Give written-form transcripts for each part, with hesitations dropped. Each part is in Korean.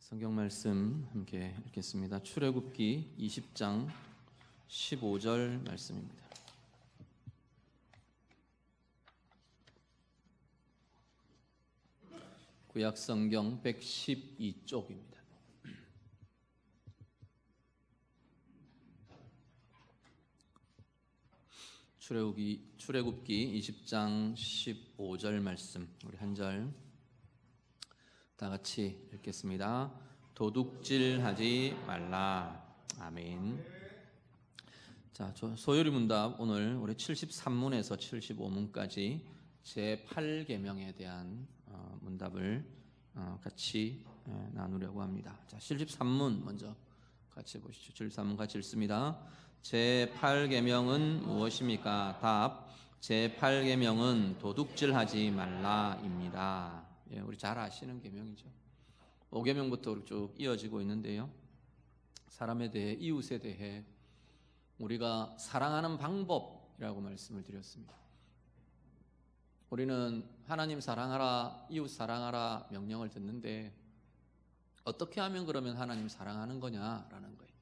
성경 말씀 함께 읽겠습니다. 출애굽기 20장 15절 말씀입니다. 구약 성경 112쪽입니다. 출애굽기 20장 15절 말씀, 우리 한 절 다 같이 읽겠습니다. 도둑질하지 말라. 아멘. 자, 소요리 문답 오늘 우리 73문에서 75문까지 제8계명에 대한 문답을 같이 나누려고 합니다. 자, 73문 먼저 같이 보시죠. 73문 같이 읽습니다. 제8계명은 무엇입니까? 답. 제8계명은 도둑질하지 말라입니다. 예, 우리 잘 아시는 계명이죠. 5계명부터 쭉 이어지고 있는데요. 사람에 대해, 이웃에 대해 우리가 사랑하는 방법이라고 말씀을 드렸습니다. 우리는 하나님 사랑하라, 이웃 사랑하라 명령을 듣는데 어떻게 하면 그러면 하나님 사랑하는 거냐라는 거예요.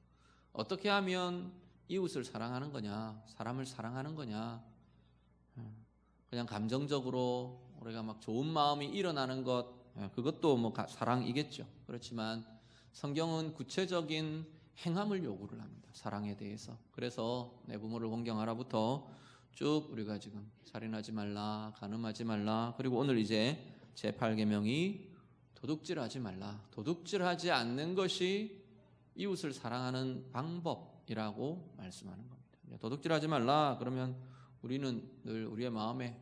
어떻게 하면 이웃을 사랑하는 거냐, 사람을 사랑하는 거냐. 그냥 감정적으로 우리가 막 좋은 마음이 일어나는 것, 그것도 뭐 사랑이겠죠. 그렇지만 성경은 구체적인 행함을 요구를 합니다. 사랑에 대해서. 그래서 내 부모를 공경하라부터 쭉 우리가 지금 살인하지 말라, 간음하지 말라, 그리고 오늘 이제 제8계명이 도둑질하지 말라. 도둑질하지 않는 것이 이웃을 사랑하는 방법이라고 말씀하는 겁니다. 도둑질하지 말라 그러면 우리는 늘 우리의 마음에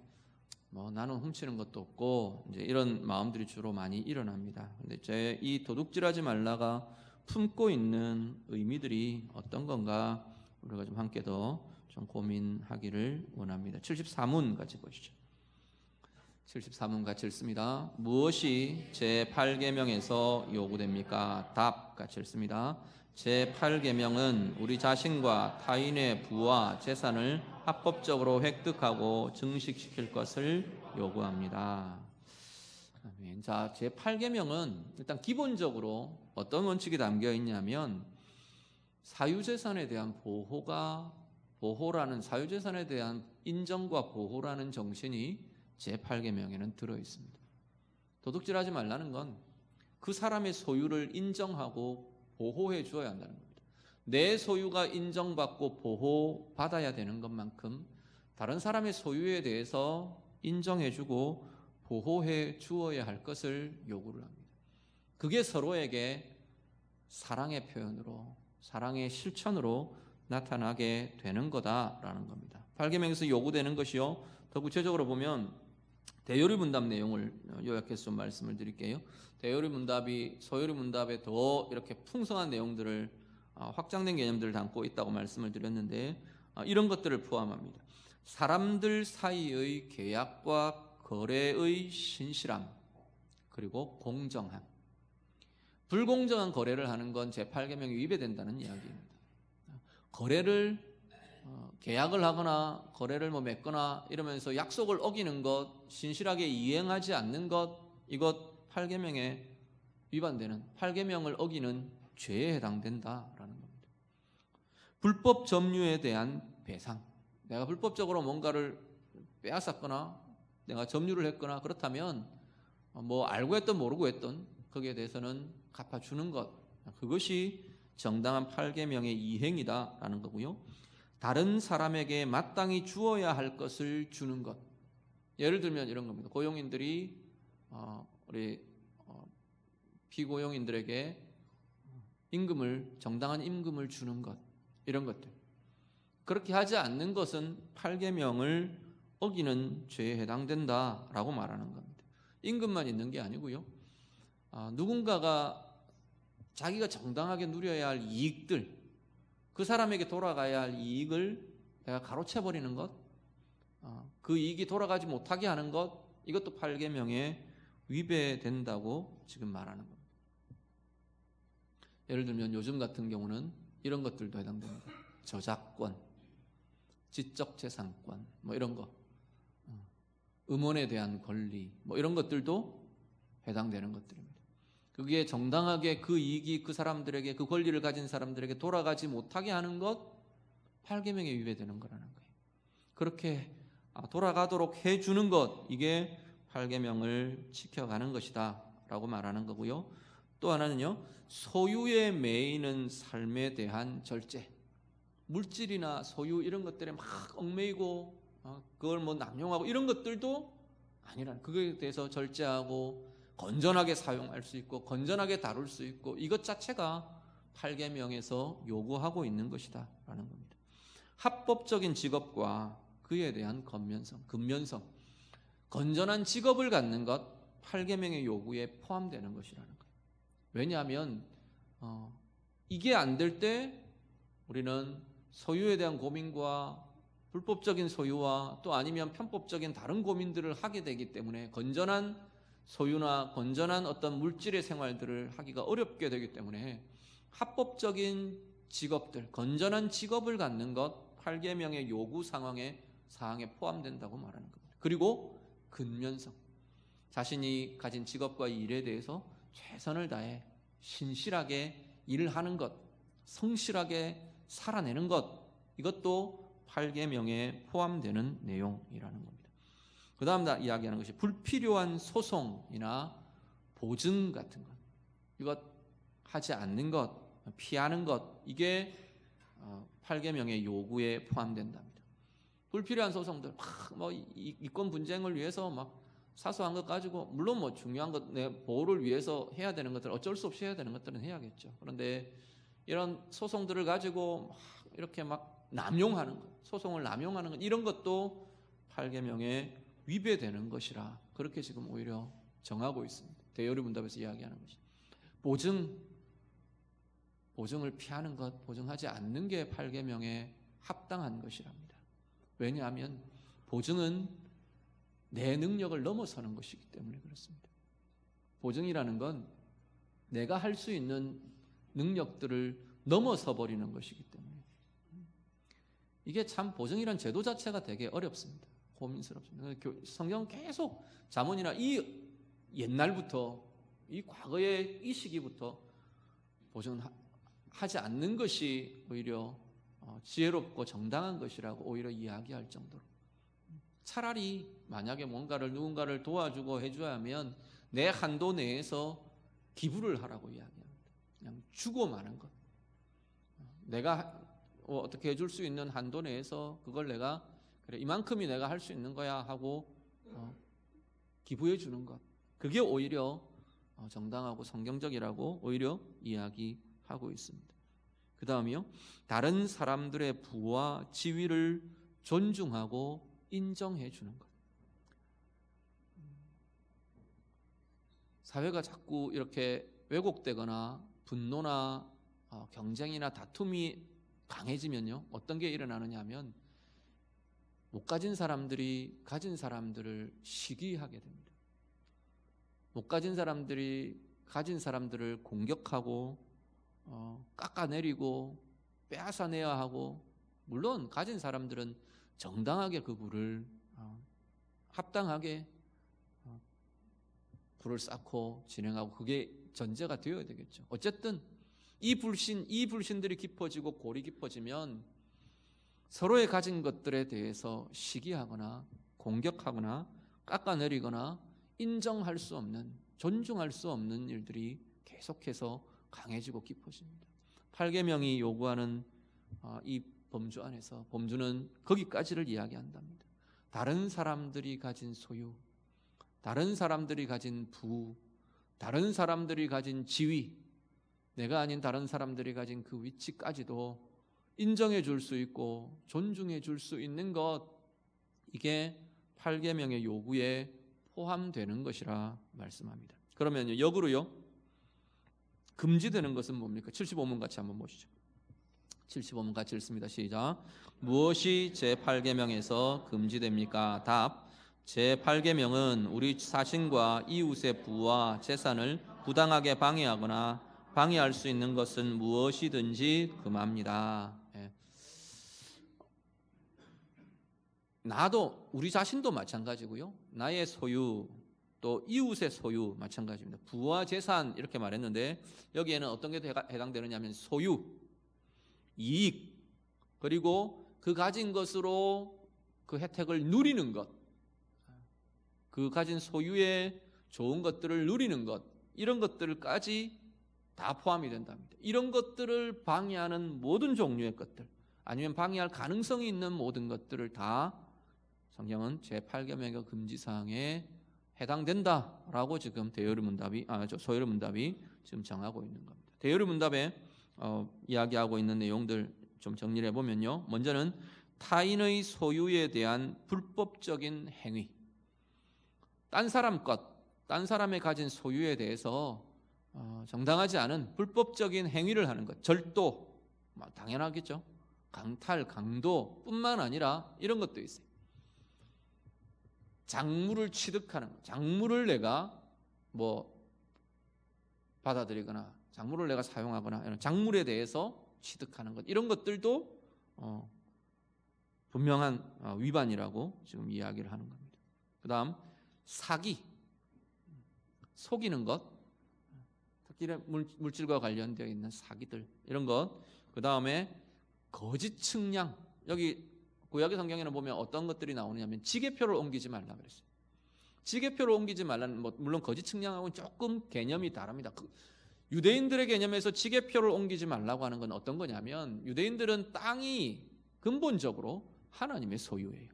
나는 훔치는 것도 없고 이제 이런 마음들이 주로 많이 일어납니다. 근데 이 도둑질하지 말라가 품고 있는 의미들이 어떤 건가 우리가 좀 함께 더 좀 고민하기를 원합니다. 74문 같이 보시죠. 74문 같이 읽습니다. 무엇이 제8계명에서 요구됩니까? 답 같이 읽습니다. 제8계명은 우리 자신과 타인의 부와 재산을 합법적으로 획득하고 증식시킬 것을 요구합니다. 아멘. 자, 제8계명은 일단 기본적으로 어떤 원칙이 담겨 있냐면 사유재산에 대한 보호라는 사유재산에 대한 인정과 보호라는 정신이 제8계명에는 들어 있습니다. 도둑질하지 말라는 건 그 사람의 소유를 인정하고 보호해 주어야 한다는 겁니다. 내 소유가 인정받고 보호받아야 되는 것만큼 다른 사람의 소유에 대해서 인정해 주고 보호해 주어야 할 것을 요구를 합니다. 그게 서로에게 사랑의 표현으로, 사랑의 실천으로 나타나게 되는 거다라는 겁니다. 8계명에서 요구되는 것이요. 더 구체적으로 보면 대요리 문답 내용을 요약해서 좀 말씀을 드릴게요. 대요리 문답이 소요리 문답에 더 이렇게 풍성한 내용들을 확장된 개념들을 담고 있다고 말씀을 드렸는데 이런 것들을 포함합니다. 사람들 사이의 계약과 거래의 신실함, 그리고 공정함. 불공정한 거래를 하는 건 제8계명에 위배된다는 이야기입니다. 계약을 하거나 거래를 맺거나 이러면서 약속을 어기는 것, 신실하게 이행하지 않는 것, 이것 8계명에 위반되는, 8계명을 어기는 죄에 해당된다라는 겁니다. 불법 점유에 대한 배상. 내가 불법적으로 뭔가를 빼앗았거나 내가 점유를 했거나 그렇다면 알고 했든 모르고 했든 거기에 대해서는 갚아주는 것, 그것이 정당한 8계명의 이행이다라는 거고요. 다른 사람에게 마땅히 주어야 할 것을 주는 것. 예를 들면 이런 겁니다. 고용인들이 우리 피고용인들에게 정당한 임금을 주는 것, 이런 것들. 그렇게 하지 않는 것은 8계명을 어기는 죄에 해당된다라고 말하는 겁니다. 임금만 있는 게 아니고요. 누군가가 자기가 정당하게 누려야 할 이익들, 그 사람에게 돌아가야 할 이익을 내가 가로채버리는 것, 그 이익이 돌아가지 못하게 하는 것, 이것도 8계명에 위배된다고 지금 말하는 겁니다. 예를 들면 요즘 같은 경우는 이런 것들도 해당됩니다. 저작권, 지적재산권, 이런 거, 음원에 대한 권리, 이런 것들도 해당되는 것들입니다. 그게 정당하게 그 이익이 그 사람들에게, 그 권리를 가진 사람들에게 돌아가지 못하게 하는 것, 8계명에 위배되는 거라는 거예요. 그렇게 돌아가도록 해주는 것, 이게 8계명을 지켜가는 것이다 라고 말하는 거고요. 또 하나는요, 소유에 매이는 삶에 대한 절제. 물질이나 소유 이런 것들에 막 얽매이고 그걸 뭐 남용하고 이런 것들도 아니라는, 그거에 대해서 절제하고 건전하게 사용할 수 있고 건전하게 다룰 수 있고, 이것 자체가 8계명에서 요구하고 있는 것이다 라는 겁니다. 합법적인 직업과 그에 대한 근면성, 건전한 직업을 갖는 것, 8계명의 요구에 포함되는 것이라는 거예요. 왜냐하면 이게 안 될 때 우리는 소유에 대한 고민과 불법적인 소유와 또 아니면 편법적인 다른 고민들을 하게 되기 때문에 건전한 소유나 건전한 어떤 물질의 생활들을 하기가 어렵게 되기 때문에 합법적인 직업들, 건전한 직업을 갖는 것, 8계명의 요구 사항에 포함된다고 말하는 겁니다. 그리고 근면성, 자신이 가진 직업과 일에 대해서 최선을 다해 신실하게 일을 하는 것, 성실하게 살아내는 것, 이것도 8계명에 포함되는 내용이라는 겁니다. 그 다음 이야기하는 것이 불필요한 소송이나 보증 같은 것, 이것 하지 않는 것, 피하는 것, 이게 8계명의 요구에 포함된답니다. 불필요한 소송들, 뭐 이권 분쟁을 위해서 막 사소한 것 가지고, 물론 뭐 중요한 것, 내 보호를 위해서 해야 되는 것들, 어쩔 수 없이 해야 되는 것들은 해야겠죠. 그런데 이런 소송들을 가지고 막 이렇게 막 남용하는 것, 소송을 남용하는 것, 이런 것도 8계명에 위배되는 것이라 그렇게 지금 오히려 정하고 있습니다. 대요리문답에서 이야기하는 것이 보증을 피하는 것, 보증하지 않는 게 8계명에 합당한 것이랍니다. 왜냐하면 보증은 내 능력을 넘어서는 것이기 때문에 그렇습니다. 보증이라는 건 내가 할 수 있는 능력들을 넘어서 버리는 것이기 때문에, 이게 참 보증이란 제도 자체가 되게 어렵습니다. 고민스럽습니다. 성경은 계속 잠언이나 이 옛날부터, 이 과거의 이 시기부터 보증은 하지 않는 것이 오히려 지혜롭고 정당한 것이라고 오히려 이야기할 정도로, 차라리 만약에 누군가를 도와주고 해줘야 하면 내 한도 내에서 기부를 하라고 이야기합니다. 그냥 주고 마는 것, 내가 어떻게 해줄 수 있는 한도 내에서 그걸 내가, 그래 이만큼이 내가 할 수 있는 거야 하고 기부해 주는 것, 그게 오히려 정당하고 성경적이라고 오히려 이야기하고 있습니다. 그 다음이요, 다른 사람들의 부와 지위를 존중하고 인정해 주는 것. 사회가 자꾸 이렇게 왜곡되거나 분노나 경쟁이나 다툼이 강해지면요, 어떤 게 일어나느냐 하면 못 가진 사람들이 가진 사람들을 시기하게 됩니다. 못 가진 사람들이 가진 사람들을 공격하고 깎아내리고 빼앗아내야 하고, 물론 가진 사람들은 정당하게 그 부를 합당하게 부를 쌓고 진행하고, 그게 전제가 되어야 되겠죠. 어쨌든 이 불신들이 깊어지고 골이 깊어지면 서로의 가진 것들에 대해서 시기하거나 공격하거나 깎아내리거나 인정할 수 없는, 존중할 수 없는 일들이 계속해서 강해지고 깊어집니다. 8계명이 요구하는 이 범주 안에서 범주는 거기까지를 이야기한답니다. 다른 사람들이 가진 소유, 다른 사람들이 가진 부, 다른 사람들이 가진 지위, 내가 아닌 다른 사람들이 가진 그 위치까지도 인정해 줄 수 있고 존중해 줄 수 있는 것, 이게 8계명의 요구에 포함되는 것이라 말씀합니다. 그러면 역으로요, 금지되는 것은 뭡니까? 75문 같이 한번 보시죠. 75문 같이 읽습니다. 시작. 무엇이 제8계명에서 금지됩니까? 답. 제8계명은 우리 자신과 이웃의 부와 재산을 부당하게 방해하거나 방해할 수 있는 것은 무엇이든지 금합니다. 나도, 우리 자신도 마찬가지고요, 나의 소유 또 이웃의 소유 마찬가지입니다. 부와 재산 이렇게 말했는데 여기에는 어떤 게 해당되느냐 하면 소유, 이익, 그리고 그 가진 것으로 그 혜택을 누리는 것, 그 가진 소유의 좋은 것들을 누리는 것, 이런 것들까지 다 포함이 된답니다. 이런 것들을 방해하는 모든 종류의 것들, 아니면 방해할 가능성이 있는 모든 것들을 다 성경은 제8계명의 금지사항에 해당된다라고 지금 소요리 문답이 지금 정하고 있는 겁니다. 대요리 문답에 이야기하고 있는 내용들 좀 정리를 해보면요. 먼저는 타인의 소유에 대한 불법적인 행위, 딴 사람 것, 딴 사람의 가진 소유에 대해서 정당하지 않은 불법적인 행위를 하는 것, 절도, 당연하겠죠. 강탈, 강도 뿐만 아니라 이런 것도 있어요. 작물을 취득하는 것, 작물을 내가 받아들이거나 작물을 내가 사용하거나 이런 작물에 대해서 취득하는 것, 이런 것들도 분명한 위반이라고 지금 이야기를 하는 겁니다. 그 다음 사기, 속이는 것, 특히 물질과 관련되어 있는 사기들, 이런 것. 그 다음에 거짓 측량, 여기 구약의 성경에는 보면 어떤 것들이 나오냐면 지게표를 옮기지 말라 그랬어요. 지게표를 옮기지 말라는, 물론 거짓 측량하고는 조금 개념이 다릅니다. 유대인들의 개념에서 지게표를 옮기지 말라고 하는 건 어떤 거냐면, 유대인들은 땅이 근본적으로 하나님의 소유예요.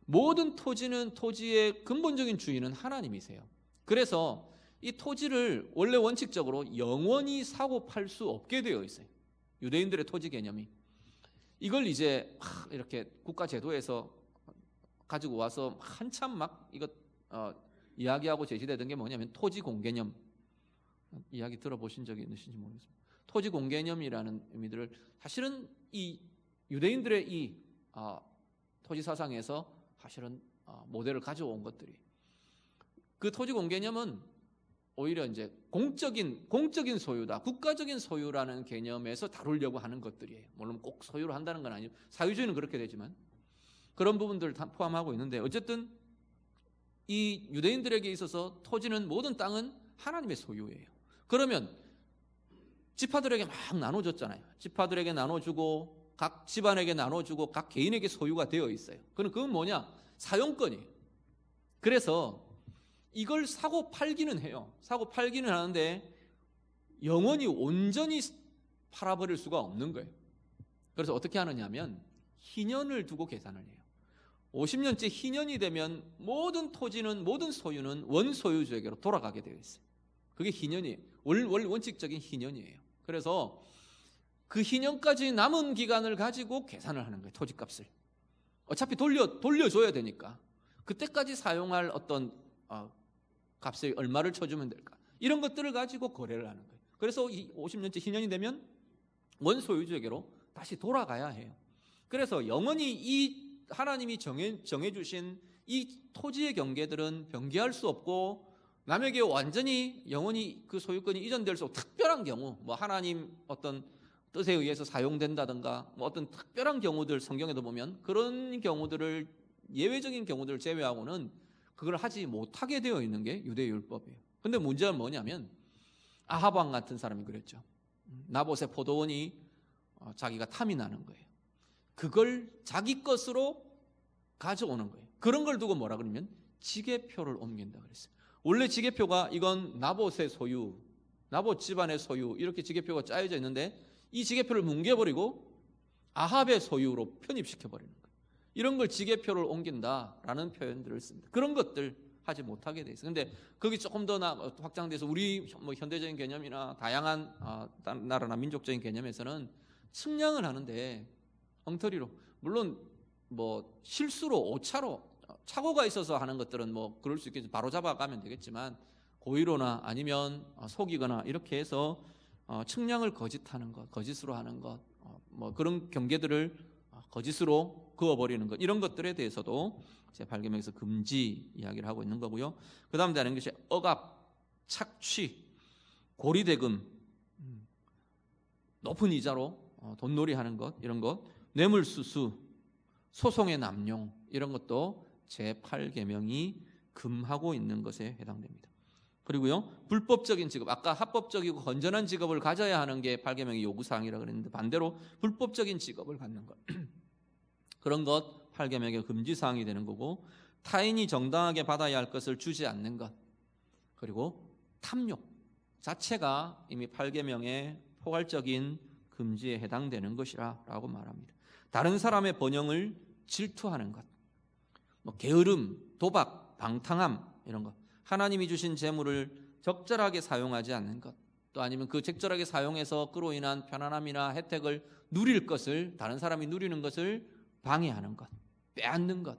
모든 토지의 근본적인 주인은 하나님이세요. 그래서 이 토지를 원래 원칙적으로 영원히 사고 팔 수 없게 되어 있어요. 유대인들의 토지 개념이. 이걸 이제 이렇게 국가 제도에서 가지고 와서 한참 이야기하고 제시되던 게 뭐냐면 토지 공개념. 이야기 들어보신 적이 있으신지 모르겠습니다. 토지 공개념이라는 의미들을 사실은 이 유대인들의 이 토지 사상에서 사실은 모델을 가져온 것들이, 그 토지 공개념은 오히려 이제 공적인 소유다, 국가적인 소유라는 개념에서 다루려고 하는 것들이에요. 물론 꼭 소유로 한다는 건 아니고 사유주의는 그렇게 되지만 그런 부분들을 다 포함하고 있는데, 어쨌든 이 유대인들에게 있어서 토지는, 모든 땅은 하나님의 소유예요. 그러면 지파들에게 막 나눠줬잖아요. 지파들에게 나눠주고 각 집안에게 나눠주고 각 개인에게 소유가 되어 있어요. 그건 뭐냐? 사용권이에요. 그래서 이걸 사고 팔기는 해요. 사고 팔기는 하는데 영원히 온전히 팔아버릴 수가 없는 거예요. 그래서 어떻게 하느냐 하면 희년을 두고 계산을 해요. 50년째 희년이 되면 모든 토지는, 모든 소유는 원소유주에게로 돌아가게 되어 있어요. 그게 희년이에요. 원칙적인 희년이에요. 그래서 그 희년까지 남은 기간을 가지고 계산을 하는 거예요. 토지값을. 어차피 돌려줘야 되니까 그때까지 사용할 어떤 값을 얼마를 쳐주면 될까, 이런 것들을 가지고 거래를 하는 거예요. 그래서 이 50년째 희년이 되면 원소유주에게로 다시 돌아가야 해요. 그래서 영원히 이 하나님이 정해주신 이 토지의 경계들은 변개할 수 없고, 남에게 완전히 영원히 그 소유권이 이전될 수 없고, 특별한 경우, 하나님 어떤 뜻에 의해서 사용된다든가 어떤 특별한 경우들, 성경에도 보면 그런 경우들을, 예외적인 경우들을 제외하고는 그걸 하지 못하게 되어 있는 게 유대 율법이에요. 근데 문제는 뭐냐면 아합 왕 같은 사람이 그랬죠. 나봇의 포도원이 자기가 탐이 나는 거예요. 그걸 자기 것으로 가져오는 거예요. 그런 걸 두고 뭐라 그러면 지게표를 옮긴다 그랬어요. 원래 지게표가 이건 나봇의 소유, 나봇 집안의 소유, 이렇게 지게표가 짜여져 있는데 이 지게표를 뭉개버리고 아합의 소유로 편입시켜버리는 거예요. 이런 걸 지게표를 옮긴다라는 표현들을 씁니다. 그런 것들 하지 못하게 돼 있어요. 근데 거기 조금 더 확장돼서 우리 현대적인 개념이나 다양한 다른 나라나 민족적인 개념에서는 측량을 하는데 엉터리로, 물론 실수로 오차로 착오가 있어서 하는 것들은 그럴 수 있겠죠. 바로 잡아가면 되겠지만 고의로나 아니면 속이거나 이렇게 해서 측량을 거짓하는 것, 거짓으로 하는 것, 그런 경계들을 거짓으로 그어버리는 것, 이런 것들에 대해서도 제8계명에서 금지 이야기를 하고 있는 거고요. 그 다음 되는 것이 억압, 착취, 고리대금, 높은 이자로 돈놀이하는 것, 이런 것, 뇌물수수, 소송의 남용, 이런 것도 제8계명이 금하고 있는 것에 해당됩니다. 그리고요, 불법적인 직업, 아까 합법적이고 건전한 직업을 가져야 하는 게 8계명의 요구사항이라고 그랬는데 반대로 불법적인 직업을 갖는 것 그런 것 8계명의 금지사항이 되는 거고, 타인이 정당하게 받아야 할 것을 주지 않는 것, 그리고 탐욕 자체가 이미 8계명의 포괄적인 금지에 해당되는 것이라고 말합니다. 다른 사람의 번영을 질투하는 것, 게으름, 도박, 방탕함 이런 것, 하나님이 주신 재물을 적절하게 사용하지 않는 것, 또 아니면 그 적절하게 사용해서 그로 인한 편안함이나 혜택을 누릴 것을, 다른 사람이 누리는 것을 방해하는 것, 빼앗는 것,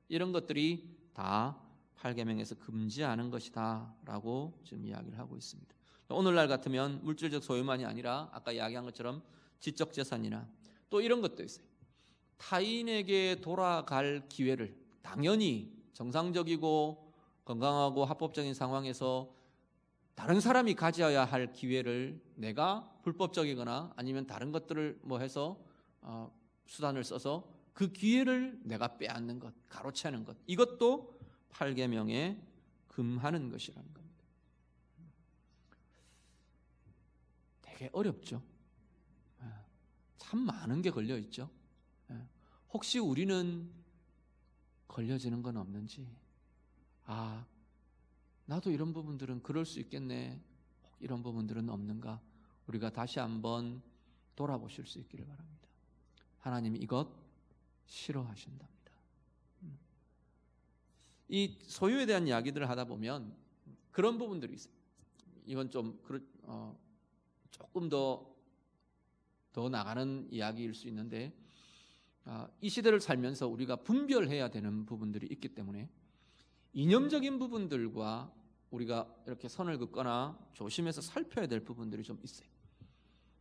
이런 것들이 다 8계명에서 금지하는 것이다 라고 지금 이야기를 하고 있습니다. 오늘날 같으면 물질적 소유만이 아니라 아까 이야기한 것처럼 지적 재산이나 또 이런 것도 있어요. 타인에게 돌아갈 기회를 당연히 정상적이고 건강하고 합법적인 상황에서 다른 사람이 가져야 할 기회를 내가 불법적이거나 아니면 다른 것들을 해서 수단을 써서 그 기회를 내가 빼앗는 것, 가로채는 것, 이것도 8계명에 금하는 것이라는 겁니다. 되게 어렵죠. 참 많은 게 걸려 있죠. 혹시 우리는 걸려지는 건 없는지, 나도 이런 부분들은 그럴 수 있겠네, 이런 부분들은 없는가, 우리가 다시 한번 돌아보실 수 있기를 바랍니다. 하나님이 이것 싫어하신답니다. 이 소유에 대한 이야기들을 하다 보면 그런 부분들이 있어요. 이건 좀 조금 더 나가는 이야기일 수 있는데, 이 시대를 살면서 우리가 분별해야 되는 부분들이 있기 때문에 이념적인 부분들과 우리가 이렇게 선을 긋거나 조심해서 살펴야 될 부분들이 좀 있어요.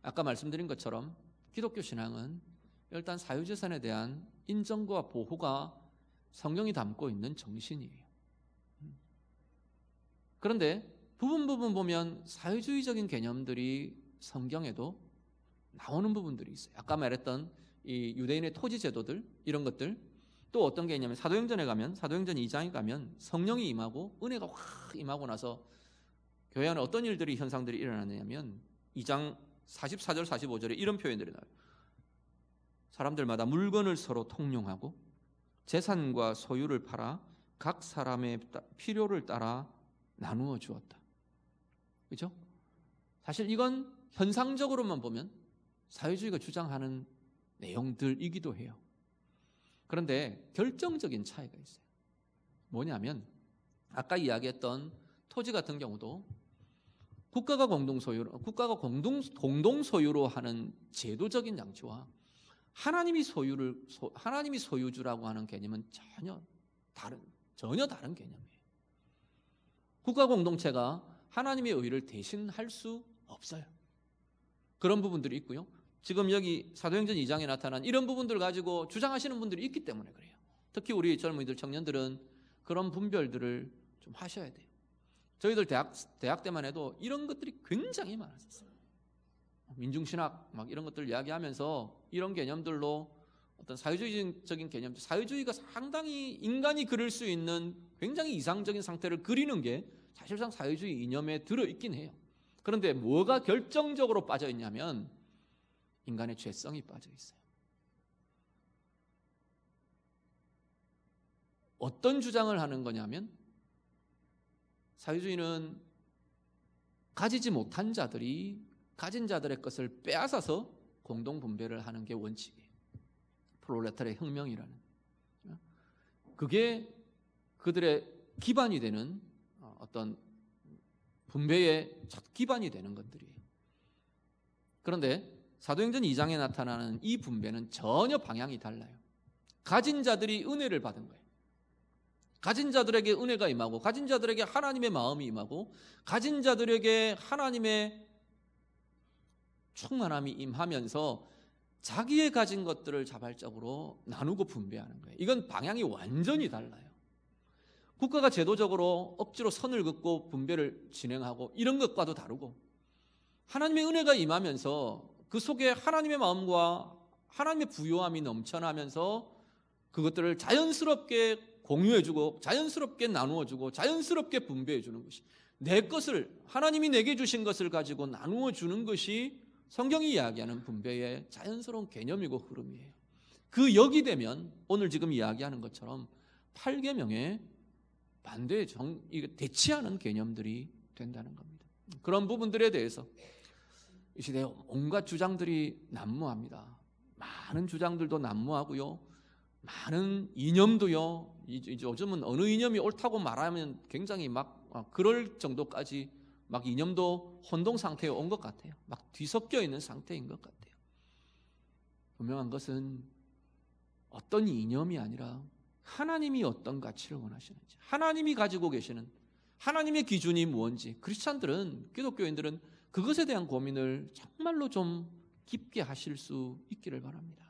아까 말씀드린 것처럼 기독교 신앙은 일단 사유재산에 대한 인정과 보호가 성경이 담고 있는 정신이에요. 그런데 부분 보면 사유주의적인 개념들이 성경에도 나오는 부분들이 있어요. 아까 말했던 이 유대인의 토지 제도들, 이런 것들, 또 어떤 게 있냐면 사도행전 2장에 가면 성령이 임하고 은혜가 확 임하고 나서 교회 안에 어떤 일들이, 현상들이 일어나냐면 2장 44절 45절에 이런 표현들이 나와요. 사람들마다 물건을 서로 통용하고 재산과 소유를 팔아 각 사람의 필요를 따라 나누어 주었다. 그렇죠? 사실 이건 현상적으로만 보면 사회주의가 주장하는 내용들이기도 해요. 그런데 결정적인 차이가 있어요. 뭐냐면 아까 이야기했던 토지 같은 경우도 국가가 공동 소유로 하는 제도적인 양치와 하나님이 소유주라고 하는 개념은 전혀 다른 개념이에요. 국가 공동체가 하나님의 의를 대신할 수 없어요. 그런 부분들이 있고요. 지금 여기 사도행전 2장에 나타난 이런 부분들을 가지고 주장하시는 분들이 있기 때문에 그래요. 특히 우리 젊은이들, 청년들은 그런 분별들을 좀 하셔야 돼요. 저희들 대학 때만 해도 이런 것들이 굉장히 많았었어요. 민중신학 이런 것들 이야기하면서 이런 개념들로 어떤 사회주의적인 개념들, 사회주의가 상당히 인간이 그릴 수 있는 굉장히 이상적인 상태를 그리는 게 사실상 사회주의 이념에 들어있긴 해요. 그런데 뭐가 결정적으로 빠져있냐면 인간의 죄성이 빠져있어요. 어떤 주장을 하는 거냐면 사회주의는 가지지 못한 자들이 가진 자들의 것을 빼앗아서 공동분배를 하는 게 원칙이에요. 프롤레타리아 혁명이라는. 그게 그들의 기반이 되는 어떤 분배의 첫 기반이 되는 것들이에요. 그런데 사도행전 2장에 나타나는 이 분배는 전혀 방향이 달라요. 가진 자들이 은혜를 받은 거예요. 가진 자들에게 은혜가 임하고, 가진 자들에게 하나님의 마음이 임하고, 가진 자들에게 하나님의 충만함이 임하면서 자기의 가진 것들을 자발적으로 나누고 분배하는 거예요. 이건 방향이 완전히 달라요. 국가가 제도적으로 억지로 선을 긋고 분배를 진행하고 이런 것과도 다르고, 하나님의 은혜가 임하면서 그 속에 하나님의 마음과 하나님의 부요함이 넘쳐나면서 그것들을 자연스럽게 공유해주고 자연스럽게 나누어주고 자연스럽게 분배해주는 것이, 내 것을, 하나님이 내게 주신 것을 가지고 나누어주는 것이 성경이 이야기하는 분배의 자연스러운 개념이고 흐름이에요. 그 역이 되면 오늘 지금 이야기하는 것처럼 8계명에 반대의 대치하는 개념들이 된다는 겁니다. 그런 부분들에 대해서 이 시대에 온갖 주장들이 난무합니다. 많은 주장들도 난무하고요, 많은 이념도요, 요즘은 어느 이념이 옳다고 말하면 굉장히 막 그럴 정도까지 막 이념도 혼동 상태에 온 것 같아요. 막 뒤섞여 있는 상태인 것 같아요. 분명한 것은 어떤 이념이 아니라 하나님이 어떤 가치를 원하시는지, 하나님이 가지고 계시는 하나님의 기준이 뭔지, 크리스찬들은, 기독교인들은 그것에 대한 고민을 정말로 좀 깊게 하실 수 있기를 바랍니다.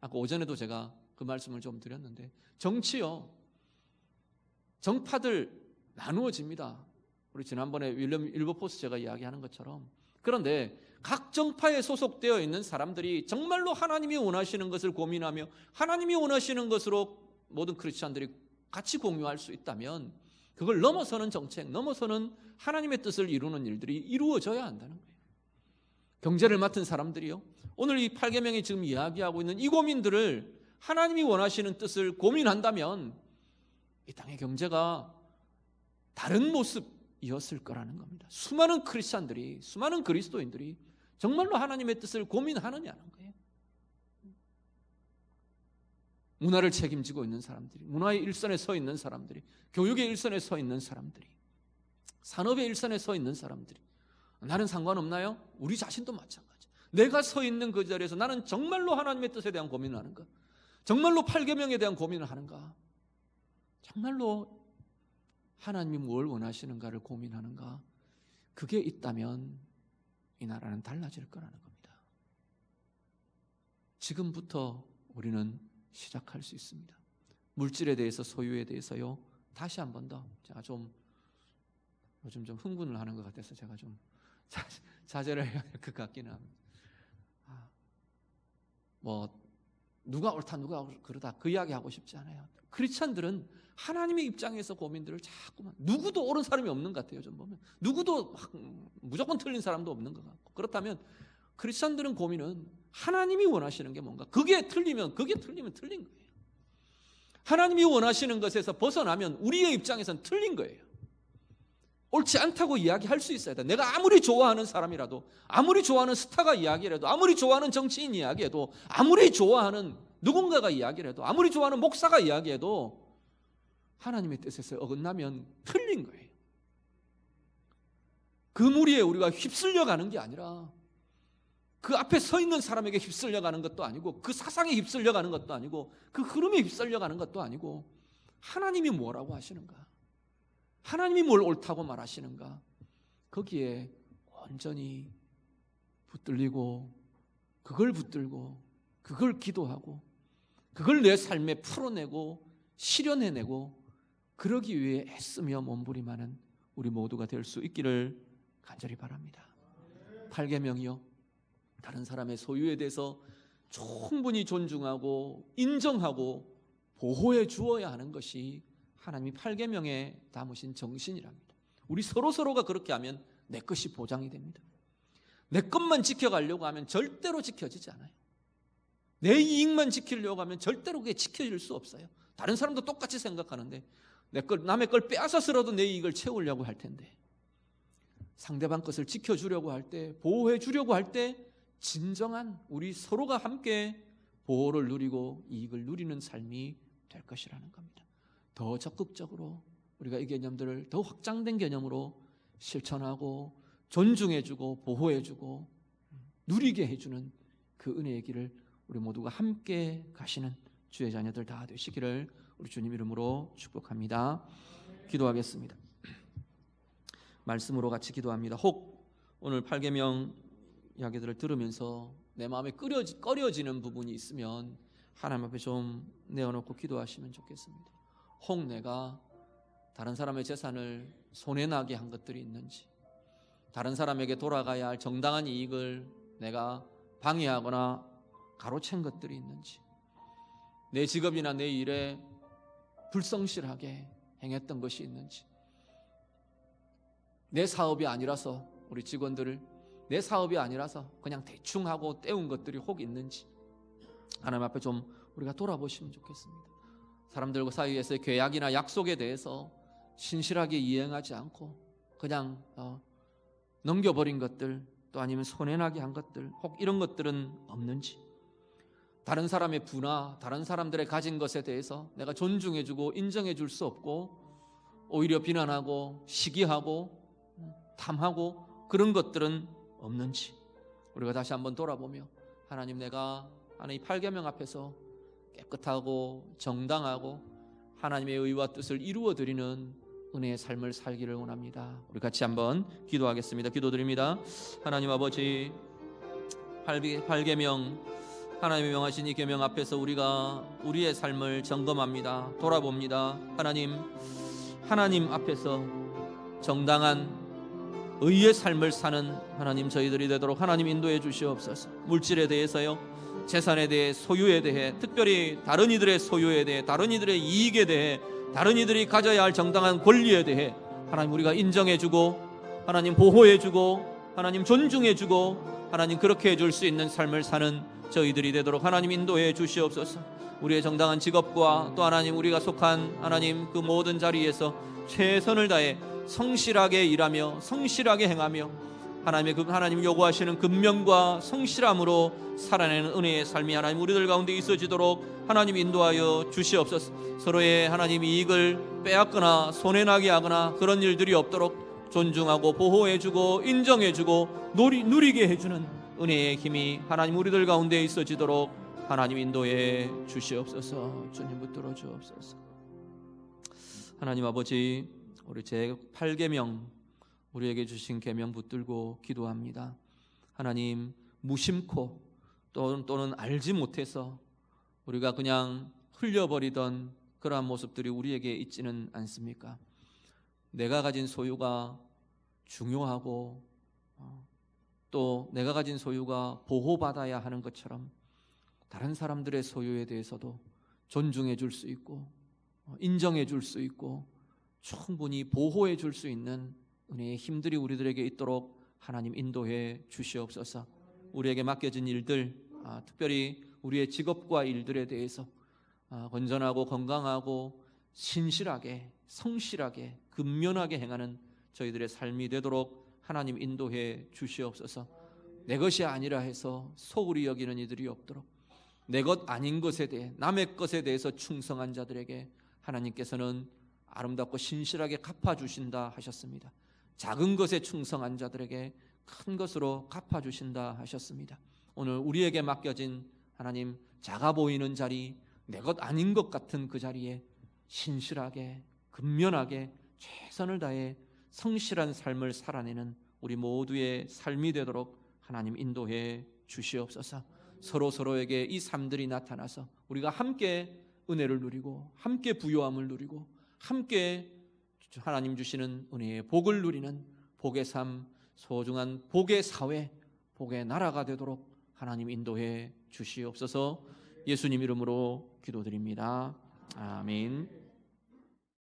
아까 오전에도 제가 그 말씀을 좀 드렸는데, 정치요, 정파들 나누어집니다. 우리 지난번에 윌리엄 윌버포스 제가 이야기하는 것처럼. 그런데 각 정파에 소속되어 있는 사람들이 정말로 하나님이 원하시는 것을 고민하며 하나님이 원하시는 것으로 모든 크리스찬들이 같이 공유할 수 있다면, 그걸 넘어서는 정책, 넘어서는 하나님의 뜻을 이루는 일들이 이루어져야 한다는 거예요. 경제를 맡은 사람들이요, 오늘 이 8계명이 지금 이야기하고 있는 이 고민들을 하나님이 원하시는 뜻을 고민한다면 이 땅의 경제가 다른 모습이었을 거라는 겁니다. 수많은 크리스찬들이, 수많은 그리스도인들이 정말로 하나님의 뜻을 고민하느냐는 거예요. 문화를 책임지고 있는 사람들이, 문화의 일선에 서 있는 사람들이, 교육의 일선에 서 있는 사람들이, 산업의 일선에 서 있는 사람들이, 나는 상관없나요? 우리 자신도 마찬가지. 내가 서 있는 그 자리에서 나는 정말로 하나님의 뜻에 대한 고민을 하는가? 정말로 8계명에 대한 고민을 하는가? 정말로 하나님이 뭘 원하시는가를 고민하는가? 그게 있다면 이 나라는 달라질 거라는 겁니다. 지금부터 우리는 시작할 수 있습니다. 물질에 대해서, 소유에 대해서요, 다시 한 번 더, 제가 좀 요즘 좀 흥분을 하는 것 같아서 제가 좀 자제를 해야 할 것 같기는 합니다. 뭐 누가 옳다 누가 그러다 그 이야기 하고 싶지 않아요. 크리스찬들은 하나님의 입장에서 고민들을 자꾸만, 누구도 옳은 사람이 없는 것 같아요. 좀 보면 누구도 무조건 틀린 사람도 없는 것 같고, 그렇다면 크리스찬들은 고민은 하나님이 원하시는 게 뭔가, 그게 틀리면 틀린 거예요. 하나님이 원하시는 것에서 벗어나면 우리의 입장에서는 틀린 거예요. 옳지 않다고 이야기할 수 있어야 돼. 내가 아무리 좋아하는 사람이라도, 아무리 좋아하는 스타가 이야기라도, 아무리 좋아하는 정치인 이야기해도, 아무리 좋아하는 누군가가 이야기해도, 아무리 좋아하는 목사가 이야기해도 하나님의 뜻에서 어긋나면 틀린 거예요. 그 무리에 우리가 휩쓸려 가는 게 아니라, 그 앞에 서 있는 사람에게 휩쓸려 가는 것도 아니고, 그 사상에 휩쓸려 가는 것도 아니고, 그 흐름에 휩쓸려 가는 것도 아니고, 하나님이 뭐라고 하시는가, 하나님이 뭘 옳다고 말하시는가, 거기에 온전히 붙들리고, 그걸 붙들고, 그걸 기도하고, 그걸 내 삶에 풀어내고 실현해내고, 그러기 위해 애쓰며 몸부림하는 우리 모두가 될 수 있기를 간절히 바랍니다. 8계명이요, 다른 사람의 소유에 대해서 충분히 존중하고 인정하고 보호해 주어야 하는 것이 하나님이 8계명에 담으신 정신이랍니다. 우리 서로가 그렇게 하면 내 것이 보장이 됩니다. 내 것만 지켜가려고 하면 절대로 지켜지지 않아요. 내 이익만 지키려고 하면 절대로 그게 지켜질 수 없어요. 다른 사람도 똑같이 생각하는데 남의 걸 빼앗아서라도 내 이익을 채우려고 할 텐데, 상대방 것을 지켜주려고 할 때, 보호해 주려고 할 때 진정한 우리 서로가 함께 보호를 누리고 이익을 누리는 삶이 될 것이라는 겁니다. 더 적극적으로 우리가 이 개념들을 더 확장된 개념으로 실천하고 존중해주고 보호해주고 누리게 해주는 그 은혜의 길을 우리 모두가 함께 가시는 주의 자녀들 다 되시기를 우리 주님 이름으로 축복합니다. 기도하겠습니다. 말씀으로 같이 기도합니다. 혹 오늘 8계명 이야기들을 들으면서 내 마음에 꺼려지는 부분이 있으면 하나님 앞에 좀 내어놓고 기도하시면 좋겠습니다. 혹 내가 다른 사람의 재산을 손해나게 한 것들이 있는지, 다른 사람에게 돌아가야 할 정당한 이익을 내가 방해하거나 가로챈 것들이 있는지, 내 직업이나 내 일에 불성실하게 행했던 것이 있는지, 내 사업이 아니라서 우리 직원들을 내 사업이 아니라서 그냥 대충 하고 때운 것들이 혹 있는지 하나님 앞에 좀 우리가 돌아보시면 좋겠습니다. 사람들과 사이에서의 계약이나 약속에 대해서 신실하게 이행하지 않고 그냥 넘겨버린 것들, 또 아니면 손해나게 한 것들, 혹 이런 것들은 없는지, 다른 사람의 부나 다른 사람들의 가진 것에 대해서 내가 존중해주고 인정해줄 수 없고 오히려 비난하고 시기하고 탐하고 그런 것들은 없는지 우리가 다시 한번 돌아보며 하나님, 내가 하나님 8계명 앞에서 깨끗하고 정당하고 하나님의 의와 뜻을 이루어드리는 은혜의 삶을 살기를 원합니다. 우리 같이 한번 기도하겠습니다. 기도드립니다. 하나님 아버지, 8계명 하나님의 명하신 이 계명 앞에서 우리가 우리의 삶을 점검합니다. 돌아봅니다. 하나님 앞에서 정당한 의의 삶을 사는 하나님 저희들이 되도록 하나님 인도해 주시옵소서. 물질에 대해서요, 재산에 대해, 소유에 대해, 특별히 다른 이들의 소유에 대해, 다른 이들의 이익에 대해, 다른 이들이 가져야 할 정당한 권리에 대해 하나님 우리가 인정해주고 하나님 보호해주고 하나님 존중해주고 하나님 그렇게 해줄 수 있는 삶을 사는 저희들이 되도록 하나님 인도해 주시옵소서. 우리의 정당한 직업과 또 하나님 우리가 속한 하나님 그 모든 자리에서 최선을 다해 성실하게 일하며 성실하게 행하며 하나님 요구하시는 근면과 성실함으로 살아내는 은혜의 삶이 하나님 우리들 가운데 있어지도록 하나님 인도하여 주시옵소서. 서로의 하나님 이익을 빼앗거나 손해나게 하거나 그런 일들이 없도록 존중하고 보호해주고 인정해주고 누리게 해주는 은혜의 힘이 하나님 우리들 가운데 있어지도록 하나님 인도해 주시옵소서. 주님 붙들어 주옵소서. 하나님 아버지, 우리 제8계명 우리에게 주신 계명 붙들고 기도합니다. 하나님, 무심코 또는 알지 못해서 우리가 그냥 흘려버리던 그러한 모습들이 우리에게 있지는 않습니까? 내가 가진 소유가 중요하고 또 내가 가진 소유가 보호받아야 하는 것처럼 다른 사람들의 소유에 대해서도 존중해 줄 수 있고 인정해 줄 수 있고 충분히 보호해 줄 수 있는 은혜의 힘들이 우리들에게 있도록 하나님 인도해 주시옵소서. 우리에게 맡겨진 일들, 특별히 우리의 직업과 일들에 대해서 건전하고 건강하고 신실하게 성실하게 근면하게 행하는 저희들의 삶이 되도록 하나님 인도해 주시옵소서. 내 것이 아니라 해서 소홀히 여기는 이들이 없도록 내 것 아닌 것에 대해 남의 것에 대해서 충성한 자들에게 하나님께서는 아름답고 신실하게 갚아주신다 하셨습니다. 작은 것에 충성한 자들에게 큰 것으로 갚아주신다 하셨습니다. 오늘 우리에게 맡겨진 하나님 작아 보이는 자리, 내 것 아닌 것 같은 그 자리에 신실하게 근면하게 최선을 다해 성실한 삶을 살아내는 우리 모두의 삶이 되도록 하나님 인도해 주시옵소서. 서로에게 이 삶들이 나타나서 우리가 함께 은혜를 누리고 함께 부요함을 누리고 함께 하나님 주시는 은혜의 복을 누리는 복의 삶, 소중한 복의 사회, 복의 나라가 되도록 하나님 인도해 주시옵소서. 예수님 이름으로 기도드립니다. 아멘.